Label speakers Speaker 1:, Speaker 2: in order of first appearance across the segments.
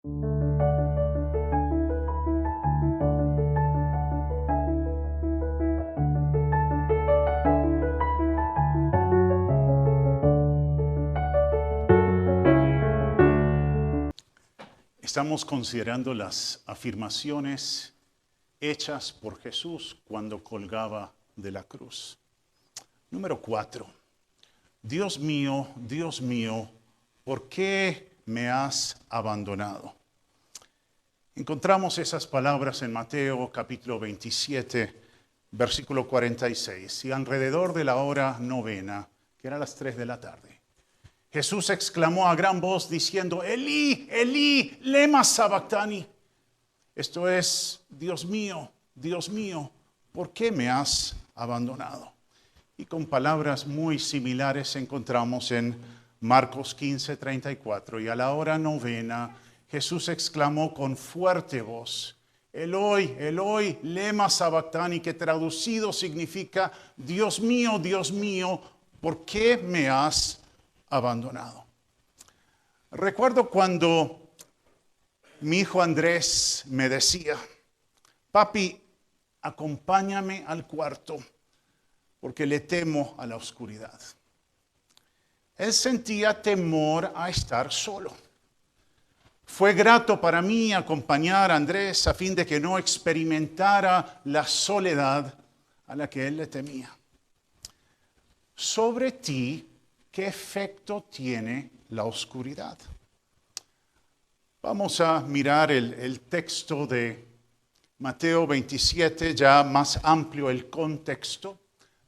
Speaker 1: Estamos considerando las afirmaciones hechas por Jesús cuando colgaba de la cruz. Número 4. Dios mío, ¿por qué me has abandonado? Encontramos esas palabras en Mateo capítulo 27, versículo 46. Y alrededor de la hora novena, que era las 3 de la tarde, Jesús exclamó a gran voz diciendo, Elí, Elí, lema sabactani. Esto es, Dios mío, ¿por qué me has abandonado? Y con palabras muy similares encontramos en Marcos 15, 34. Y a la hora novena, Jesús exclamó con fuerte voz, Eloi, Eloi, lema sabactani, que traducido significa, Dios mío, ¿por qué me has abandonado? Recuerdo cuando mi hijo Andrés me decía, papi, acompáñame al cuarto porque le temo a la oscuridad. Él sentía temor a estar solo. Fue grato para mí acompañar a Andrés a fin de que no experimentara la soledad a la que él le temía. Sobre ti, ¿qué efecto tiene la oscuridad? Vamos a mirar el texto de Mateo 27, ya más amplio el contexto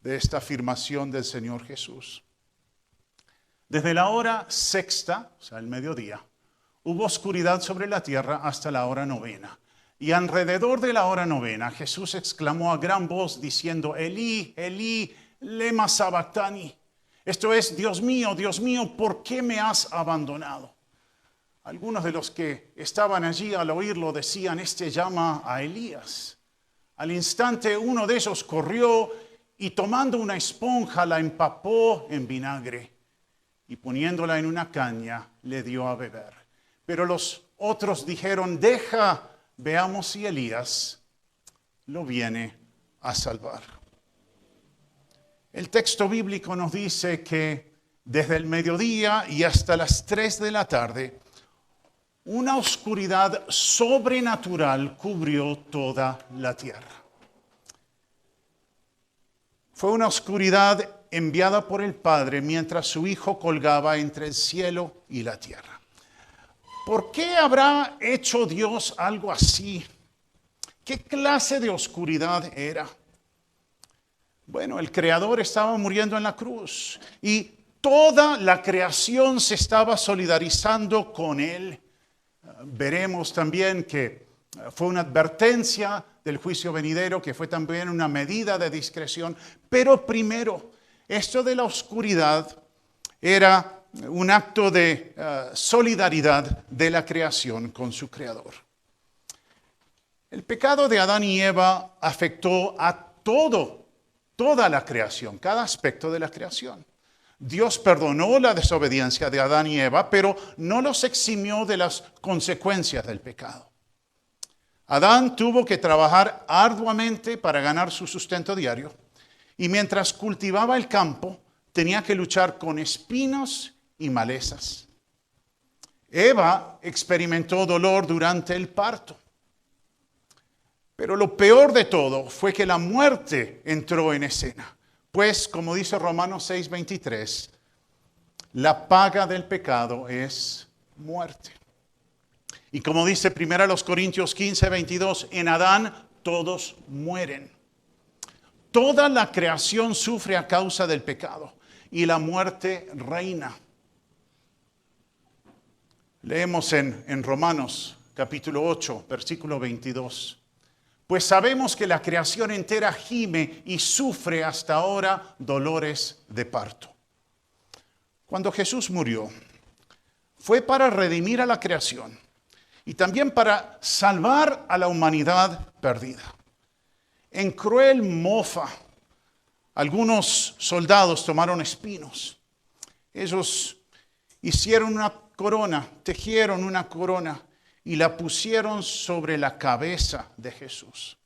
Speaker 1: de esta afirmación del Señor Jesús. Desde la hora sexta, o sea, el mediodía, hubo oscuridad sobre la tierra hasta la hora novena. Y alrededor de la hora novena, Jesús exclamó a gran voz diciendo, Elí, Elí, lema sabactani. Esto es, Dios mío, ¿por qué me has abandonado? Algunos de los que estaban allí al oírlo decían, este llama a Elías. Al instante uno de ellos corrió y tomando una esponja la empapó en vinagre y poniéndola en una caña le dio a beber. Pero los otros dijeron, deja, veamos si Elías lo viene a salvar. El texto bíblico nos dice que desde el mediodía y hasta las 3 de la tarde, una oscuridad sobrenatural cubrió toda la tierra. Fue una oscuridad enviada por el Padre mientras su Hijo colgaba entre el cielo y la tierra. ¿Por qué habrá hecho Dios algo así? ¿Qué clase de oscuridad era? Bueno, el Creador estaba muriendo en la cruz y toda la creación se estaba solidarizando con Él. Veremos también que fue una advertencia del juicio venidero, que fue también una medida de discreción. Pero primero, esto de la oscuridad era un acto de solidaridad de la creación con su Creador. El pecado de Adán y Eva afectó a toda la creación, cada aspecto de la creación. Dios perdonó la desobediencia de Adán y Eva, pero no los eximió de las consecuencias del pecado. Adán tuvo que trabajar arduamente para ganar su sustento diario, y mientras cultivaba el campo, tenía que luchar con espinos y malezas. Eva experimentó dolor durante el parto. Pero lo peor de todo fue que la muerte entró en escena. Pues, como dice Romanos 6:23, la paga del pecado es muerte. Y como dice 1 Corintios 15:22, en Adán todos mueren. Toda la creación sufre a causa del pecado y la muerte reina. Leemos en Romanos capítulo 8, versículo 22. Pues sabemos que la creación entera gime y sufre hasta ahora dolores de parto. Cuando Jesús murió, fue para redimir a la creación y también para salvar a la humanidad perdida. En cruel mofa, algunos soldados tomaron espinos. Ellos hicieron una corona, tejieron una corona y la pusieron sobre la cabeza de Jesús.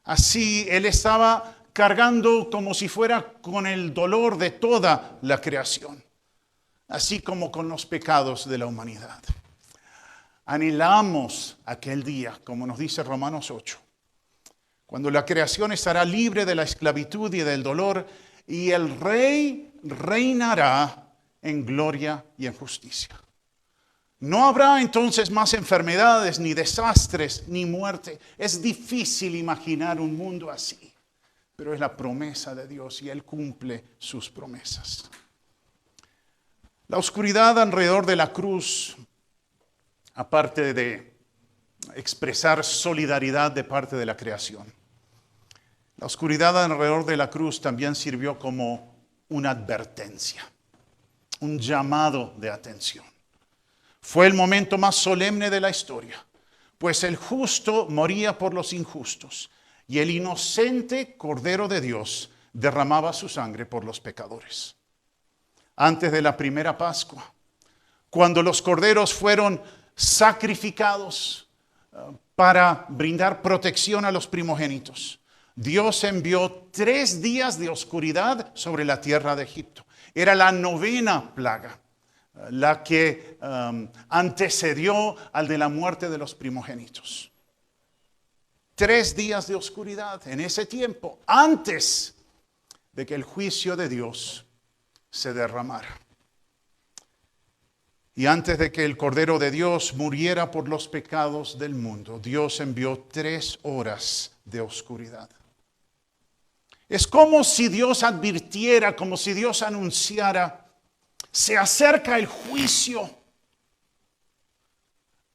Speaker 1: Así Él estaba cargando como si fuera con el dolor de toda la creación, así como con los pecados de la humanidad. Anhelamos aquel día, como nos dice Romanos 8, cuando la creación estará libre de la esclavitud y del dolor, y el Rey reinará en gloria y en justicia. No habrá entonces más enfermedades, ni desastres, ni muerte. Es difícil imaginar un mundo así, pero es la promesa de Dios y Él cumple sus promesas. La oscuridad alrededor de la cruz, aparte de expresar solidaridad de parte de la creación, la oscuridad alrededor de la cruz también sirvió como una advertencia, un llamado de atención. Fue el momento más solemne de la historia, pues el justo moría por los injustos y el inocente Cordero de Dios derramaba su sangre por los pecadores. Antes de la primera Pascua, cuando los corderos fueron sacrificados para brindar protección a los primogénitos, Dios envió 3 días de oscuridad sobre la tierra de Egipto. Era la 9ª plaga, la que antecedió al de la muerte de los primogénitos. 3 días de oscuridad en ese tiempo, antes de que el juicio de Dios se derramara. Y antes de que el Cordero de Dios muriera por los pecados del mundo, Dios envió 3 horas de oscuridad. Es como si Dios advirtiera, como si Dios anunciara: se acerca el juicio.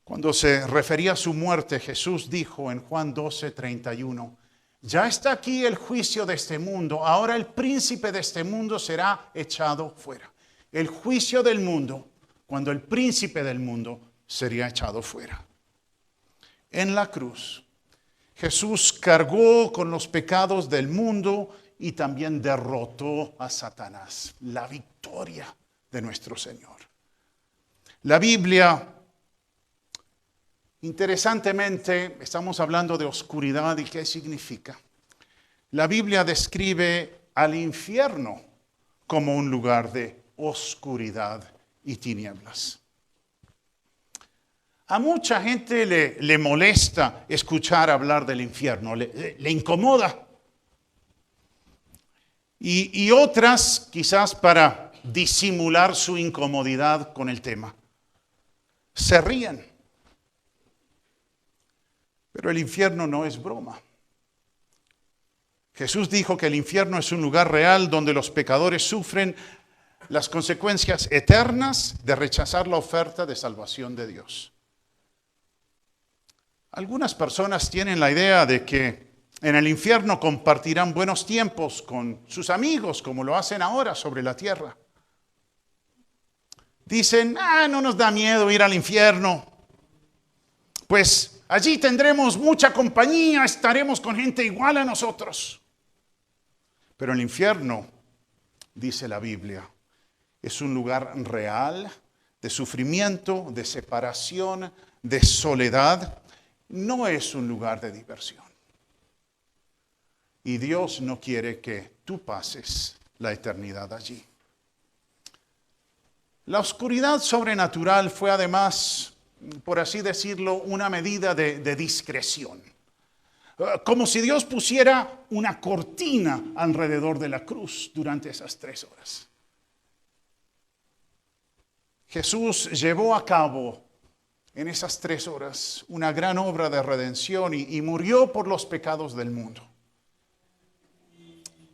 Speaker 1: Cuando se refería a su muerte, Jesús dijo en Juan 12:31, ya está aquí el juicio de este mundo, ahora el príncipe de este mundo será echado fuera. El juicio del mundo, cuando el príncipe del mundo sería echado fuera. En la cruz, Jesús cargó con los pecados del mundo y también derrotó a Satanás. La victoria de nuestro Señor. La Biblia, interesantemente, estamos hablando de oscuridad y qué significa. La Biblia describe al infierno como un lugar de oscuridad y tinieblas. A mucha gente le molesta escuchar hablar del infierno, le incomoda. Y otras, quizás para disimular su incomodidad con el tema, se ríen. Pero el infierno no es broma. Jesús dijo que el infierno es un lugar real donde los pecadores sufren las consecuencias eternas de rechazar la oferta de salvación de Dios. Algunas personas tienen la idea de que en el infierno compartirán buenos tiempos con sus amigos, como lo hacen ahora sobre la tierra. Dicen, no nos da miedo ir al infierno, pues allí tendremos mucha compañía, estaremos con gente igual a nosotros. Pero el infierno, dice la Biblia, es un lugar real de sufrimiento, de separación, de soledad. No es un lugar de diversión. Y Dios no quiere que tú pases la eternidad allí. La oscuridad sobrenatural fue además, por así decirlo, una medida de discreción. Como si Dios pusiera una cortina alrededor de la cruz durante esas 3 horas. Jesús llevó a cabo en esas 3 horas una gran obra de redención y murió por los pecados del mundo.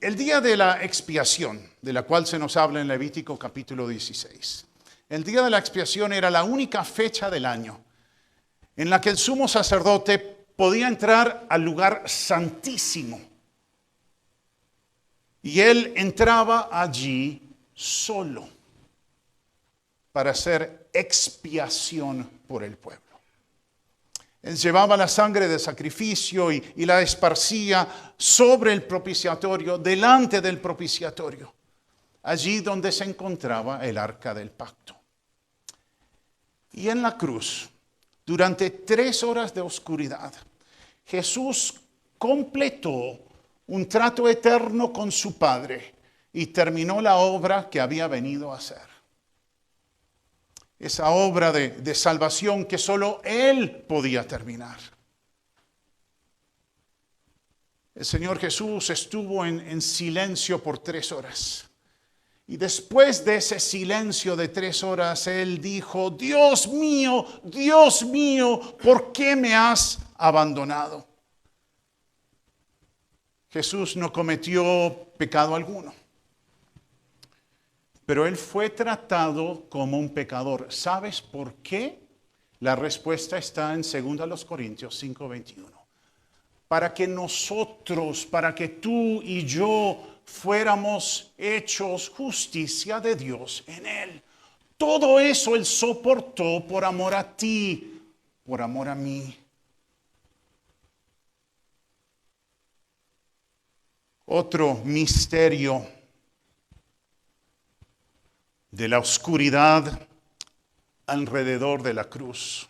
Speaker 1: El día de la expiación, de la cual se nos habla en Levítico capítulo 16, el día de la expiación era la única fecha del año en la que el sumo sacerdote podía entrar al lugar santísimo. Y él entraba allí solo para hacer expiación por el pueblo. Él llevaba la sangre de sacrificio y la esparcía sobre el propiciatorio, delante del propiciatorio, allí donde se encontraba el arca del pacto. Y en la cruz, Durante 3 horas de oscuridad, Jesús completó un trato eterno con su Padre y terminó la obra que había venido a hacer. Esa obra de salvación que solo Él podía terminar. El Señor Jesús estuvo en silencio por 3 horas. Y después de ese silencio de 3 horas, Él dijo: Dios mío, ¿por qué me has abandonado? Jesús no cometió pecado alguno, pero Él fue tratado como un pecador. ¿Sabes por qué? La respuesta está en 2 Corintios 5:21. Para que nosotros, para que tú y yo fuéramos hechos justicia de Dios en Él. Todo eso Él soportó por amor a ti, por amor a mí. Otro misterio de la oscuridad alrededor de la cruz.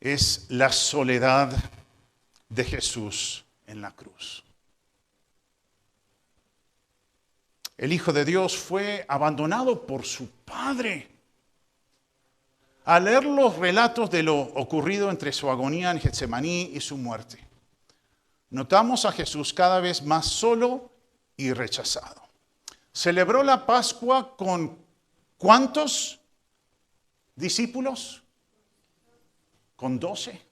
Speaker 1: Es la soledad de Jesús en la cruz. El Hijo de Dios fue abandonado por su Padre. Al leer los relatos de lo ocurrido entre su agonía en Getsemaní y su muerte, notamos a Jesús cada vez más solo y rechazado. Celebró la Pascua con ¿cuántos discípulos? Con 12.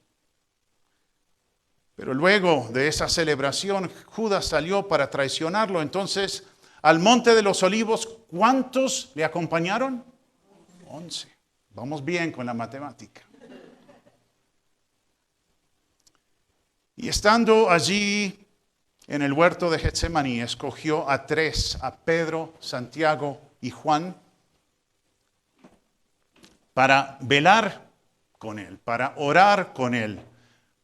Speaker 1: Pero luego de esa celebración, Judas salió para traicionarlo. Entonces, al Monte de los Olivos, ¿cuántos le acompañaron? 11. Vamos bien con la matemática. Y estando allí en el huerto de Getsemaní, escogió a 3, a Pedro, Santiago y Juan, para velar con Él, para orar con Él.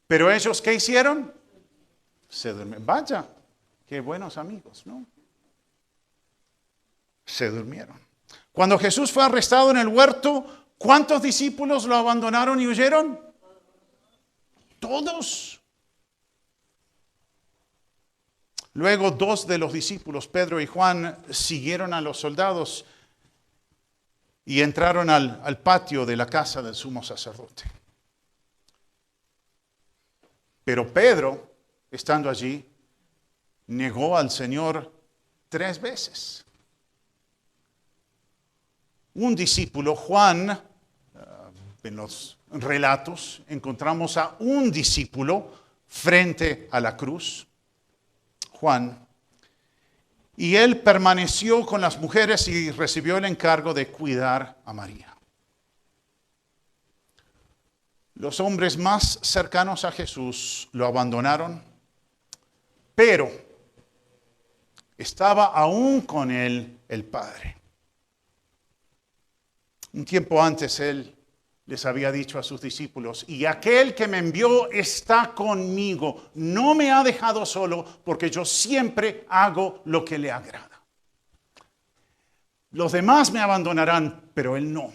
Speaker 1: Pero ellos, ¿qué hicieron? Se durmieron. Vaya, qué buenos amigos, ¿no? Se durmieron. Cuando Jesús fue arrestado en el huerto, ¿cuántos discípulos lo abandonaron y huyeron? Todos. Luego 2 de los discípulos, Pedro y Juan, siguieron a los soldados y entraron al patio de la casa del sumo sacerdote. Pero Pedro, estando allí, negó al Señor 3 veces. Un discípulo, Juan, en los relatos encontramos a un discípulo frente a la cruz, Juan, y él permaneció con las mujeres y recibió el encargo de cuidar a María. Los hombres más cercanos a Jesús lo abandonaron, pero estaba aún con él el Padre. Un tiempo antes él les había dicho a sus discípulos: y aquel que me envió está conmigo, no me ha dejado solo, porque yo siempre hago lo que le agrada. Los demás me abandonarán, pero él no.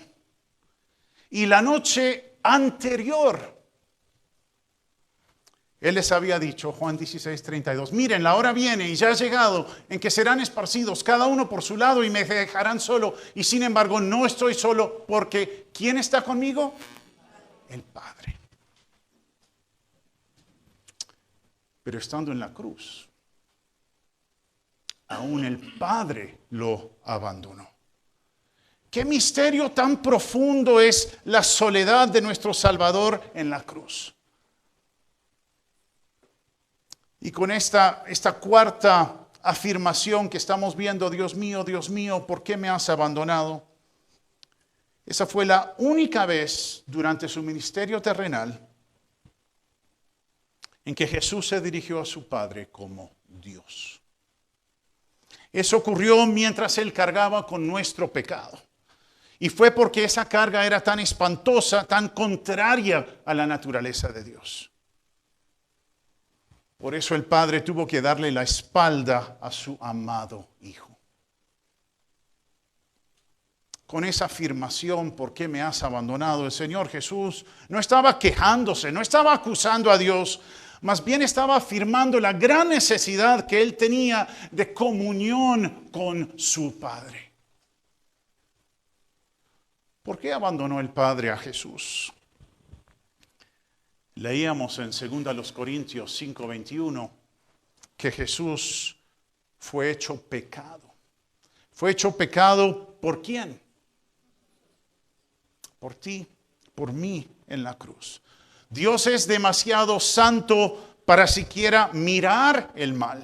Speaker 1: Y la noche anterior, Él les había dicho, Juan 16:32, miren, la hora viene y ya ha llegado en que serán esparcidos cada uno por su lado y me dejarán solo. Y sin embargo no estoy solo, porque ¿quién está conmigo? El Padre. Pero estando en la cruz, aún el Padre lo abandonó. ¿Qué misterio tan profundo es la soledad de nuestro Salvador en la cruz? Y con esta cuarta afirmación que estamos viendo, Dios mío, ¿por qué me has abandonado? Esa fue la única vez durante su ministerio terrenal en que Jesús se dirigió a su Padre como Dios. Eso ocurrió mientras Él cargaba con nuestro pecado. Y fue porque esa carga era tan espantosa, tan contraria a la naturaleza de Dios. Por eso el Padre tuvo que darle la espalda a su amado Hijo. con esa afirmación, ¿por qué me has abandonado? El Señor Jesús no estaba quejándose, no estaba acusando a Dios, más bien estaba afirmando la gran necesidad que él tenía de comunión con su Padre. ¿Por qué abandonó el Padre a Jesús? Leíamos en 2 Corintios 5:21 que Jesús fue hecho pecado. ¿Fue hecho pecado por quién? Por ti, por mí en la cruz. Dios es demasiado santo para siquiera mirar el mal.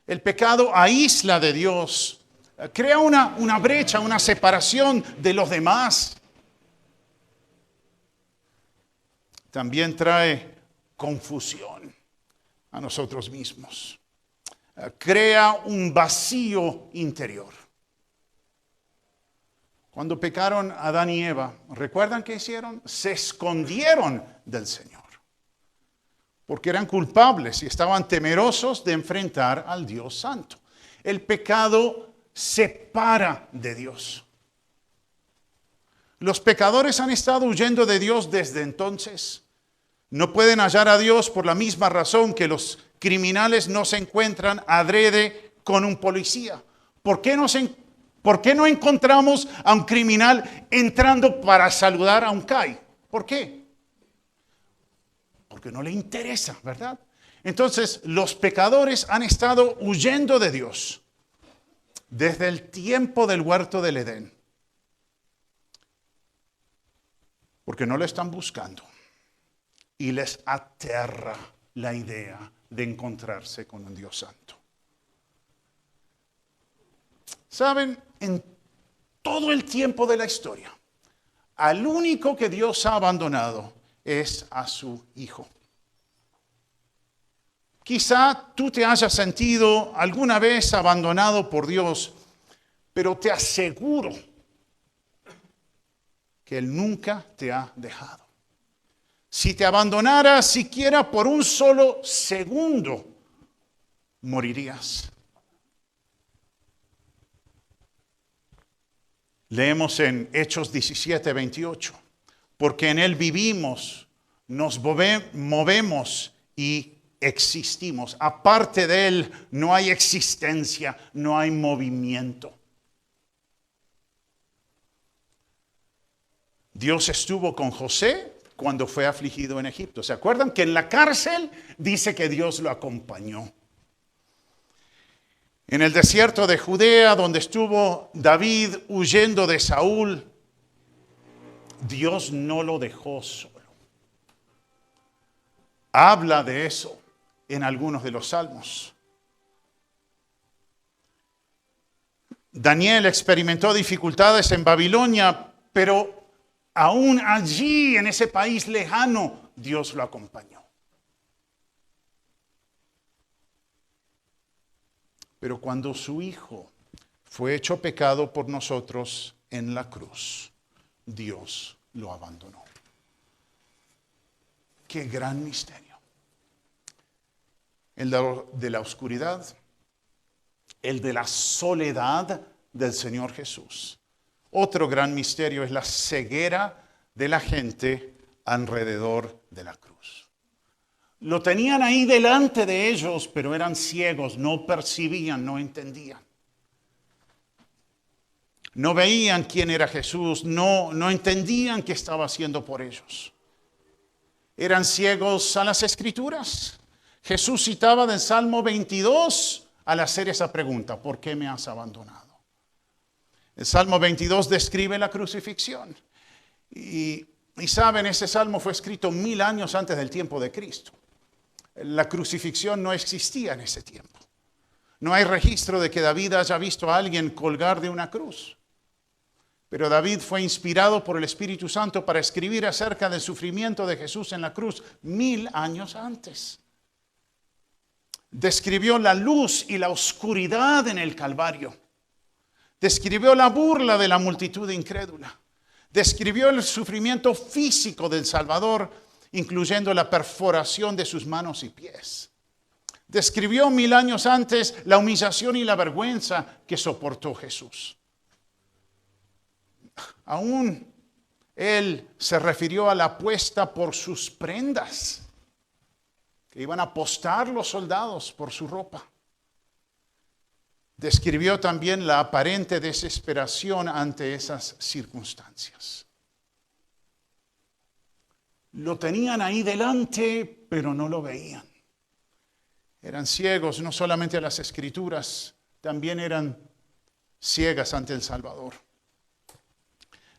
Speaker 1: El pecado aísla de Dios, crea una brecha, una separación de los demás. También trae confusión a nosotros mismos. Crea un vacío interior. Cuando pecaron Adán y Eva, ¿recuerdan qué hicieron? Se escondieron del Señor, porque eran culpables y estaban temerosos de enfrentar al Dios Santo. El pecado separa de Dios. Los pecadores han estado huyendo de Dios desde entonces. No pueden hallar a Dios por la misma razón que los criminales no se encuentran adrede con un policía. ¿Por qué no encontramos a un criminal entrando para saludar a un CAI? ¿Por qué? Porque no le interesa, ¿verdad? Entonces, los pecadores han estado huyendo de Dios desde el tiempo del huerto del Edén. Porque no lo están buscando. Y les aterra la idea de encontrarse con un Dios santo. ¿Saben? En todo el tiempo de la historia, al único que Dios ha abandonado es a su Hijo. Quizá tú te hayas sentido alguna vez abandonado por Dios, pero te aseguro que Él nunca te ha dejado. Si te abandonara siquiera por un solo segundo, morirías. Leemos en Hechos 17:28, porque en Él vivimos, nos movemos y existimos. Aparte de Él no hay existencia, no hay movimiento. Dios estuvo con José cuando fue afligido en Egipto. ¿Se acuerdan que en la cárcel dice que Dios lo acompañó? En el desierto de Judea, donde estuvo David huyendo de Saúl, Dios no lo dejó solo. Habla de eso en algunos de los salmos. Daniel experimentó dificultades en Babilonia, pero aún allí, en ese país lejano, Dios lo acompañó. Pero cuando su Hijo fue hecho pecado por nosotros en la cruz, Dios lo abandonó. ¡Qué gran misterio! El de la oscuridad, el de la soledad del Señor Jesús. Otro gran misterio es la ceguera de la gente alrededor de la cruz. Lo tenían ahí delante de ellos, pero eran ciegos, no percibían, no entendían. No veían quién era Jesús, no entendían qué estaba haciendo por ellos. Eran ciegos a las Escrituras. Jesús citaba del Salmo 22 al hacer esa pregunta, ¿por qué me has abandonado? El Salmo 22 describe la crucifixión. Y saben, ese salmo fue escrito 1000 años antes del tiempo de Cristo. La crucifixión no existía en ese tiempo. No hay registro de que David haya visto a alguien colgar de una cruz. Pero David fue inspirado por el Espíritu Santo para escribir acerca del sufrimiento de Jesús en la cruz 1000 años antes. Describió la luz y la oscuridad en el Calvario. Describió la burla de la multitud incrédula. Describió el sufrimiento físico del Salvador, incluyendo la perforación de sus manos y pies. Describió 1000 años antes la humillación y la vergüenza que soportó Jesús. aún él se refirió a la apuesta por sus prendas, que iban a apostar los soldados por su ropa. Describió también la aparente desesperación ante esas circunstancias. Lo tenían ahí delante, pero no lo veían. Eran ciegos no solamente a las Escrituras, también eran ciegas ante el Salvador.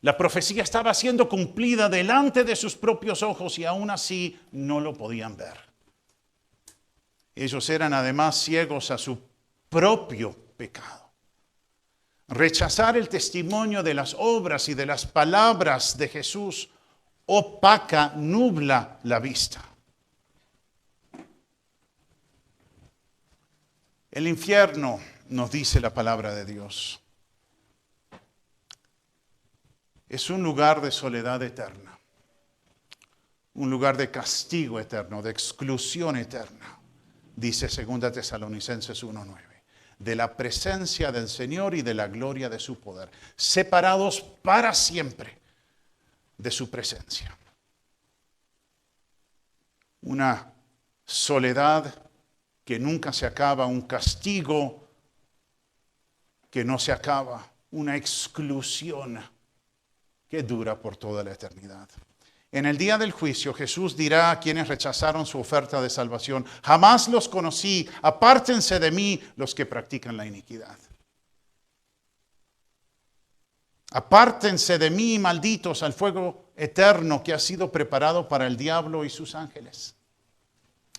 Speaker 1: La profecía estaba siendo cumplida delante de sus propios ojos y aún así no lo podían ver. Ellos eran además ciegos a su propio pecado. Rechazar el testimonio de las obras y de las palabras de Jesús opaca, nubla la vista. El infierno, nos dice la palabra de Dios, es un lugar de soledad eterna, un lugar de castigo eterno, de exclusión eterna, dice 2 Tesalonicenses 1:9, de la presencia del Señor y de la gloria de su poder, separados para siempre de su presencia. Una soledad que nunca se acaba, un castigo que no se acaba, una exclusión que dura por toda la eternidad. En el día del juicio, Jesús dirá a quienes rechazaron su oferta de salvación: jamás los conocí, apártense de mí los que practican la iniquidad. Apártense de mí, malditos, al fuego eterno que ha sido preparado para el diablo y sus ángeles.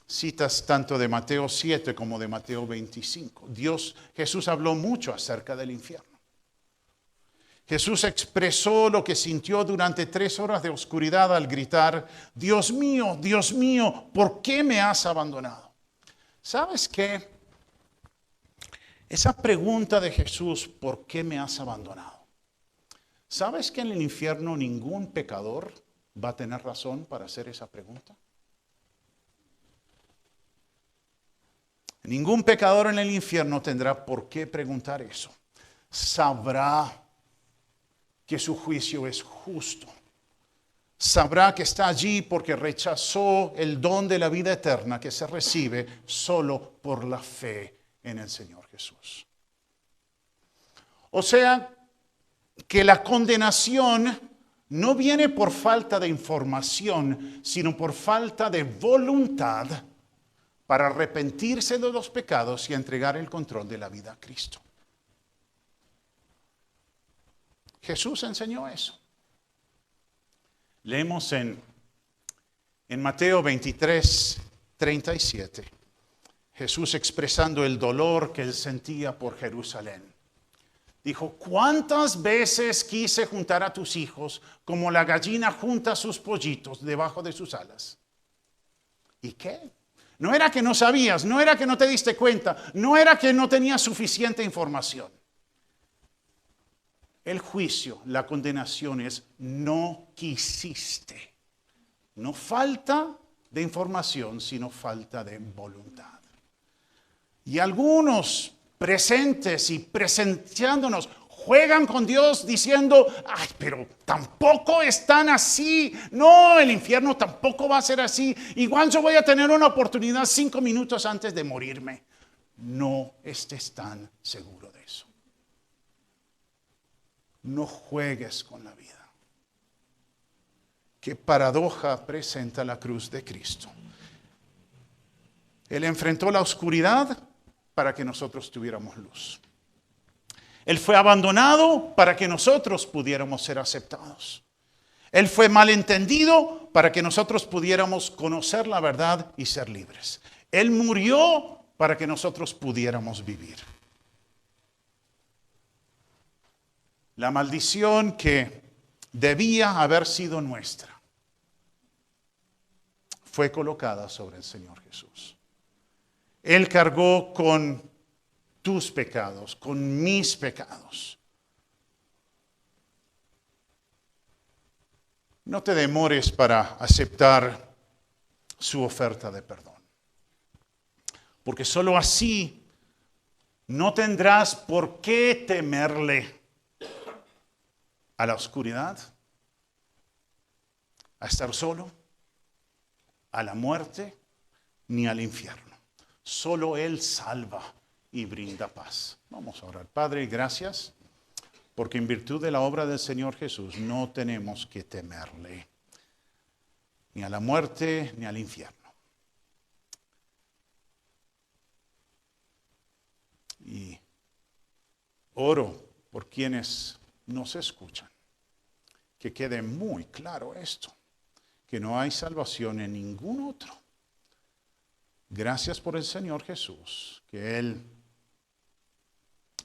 Speaker 1: Citas tanto de Mateo 7 como de Mateo 25. Jesús habló mucho acerca del infierno. Jesús expresó lo que sintió durante 3 horas de oscuridad al gritar: Dios mío, ¿por qué me has abandonado? ¿Sabes qué? Esa pregunta de Jesús, ¿por qué me has abandonado? ¿Sabes que en el infierno ningún pecador va a tener razón para hacer esa pregunta? Ningún pecador en el infierno tendrá por qué preguntar eso. Sabrá que su juicio es justo. Sabrá que está allí porque rechazó el don de la vida eterna que se recibe solo por la fe en el Señor Jesús. O sea, que la condenación no viene por falta de información, sino por falta de voluntad para arrepentirse de los pecados y entregar el control de la vida a Cristo. Jesús enseñó eso. Leemos en Mateo 23:37, Jesús expresando el dolor que él sentía por Jerusalén. Dijo: ¿cuántas veces quise juntar a tus hijos como la gallina junta sus pollitos debajo de sus alas? ¿Y qué? No era que no sabías, no era que no te diste cuenta, no era que no tenías suficiente información. El juicio, la condenación es: no quisiste. No falta de información, sino falta de voluntad. Y algunos presentes y presenciándonos juegan con Dios diciendo: ay, pero tampoco están así. No, el infierno tampoco va a ser así. Igual yo voy a tener una oportunidad 5 minutos antes de morirme. No estés tan seguro de eso. No juegues con la vida. Qué paradoja presenta la cruz de Cristo. Él enfrentó la oscuridad para que nosotros tuviéramos luz. Él fue abandonado para que nosotros pudiéramos ser aceptados. Él fue malentendido para que nosotros pudiéramos conocer la verdad y ser libres. Él murió para que nosotros pudiéramos vivir. La maldición que debía haber sido nuestra fue colocada sobre el Señor Jesús. Él cargó con tus pecados, con mis pecados. No te demores para aceptar su oferta de perdón, porque solo así no tendrás por qué temerle. a la oscuridad, a estar solo, a la muerte, ni al infierno. Solo Él salva y brinda paz. Vamos a orar. Padre, gracias, porque en virtud de la obra del Señor Jesús no tenemos que temerle, ni a la muerte, ni al infierno. Y oro por quienes nos escuchan, que quede muy claro esto, que no hay salvación en ningún otro. Gracias por el Señor Jesús, que Él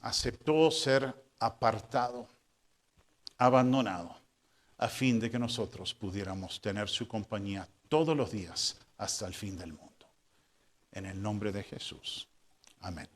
Speaker 1: aceptó ser apartado, abandonado, a fin de que nosotros pudiéramos tener su compañía todos los días hasta el fin del mundo. En el nombre de Jesús. Amén.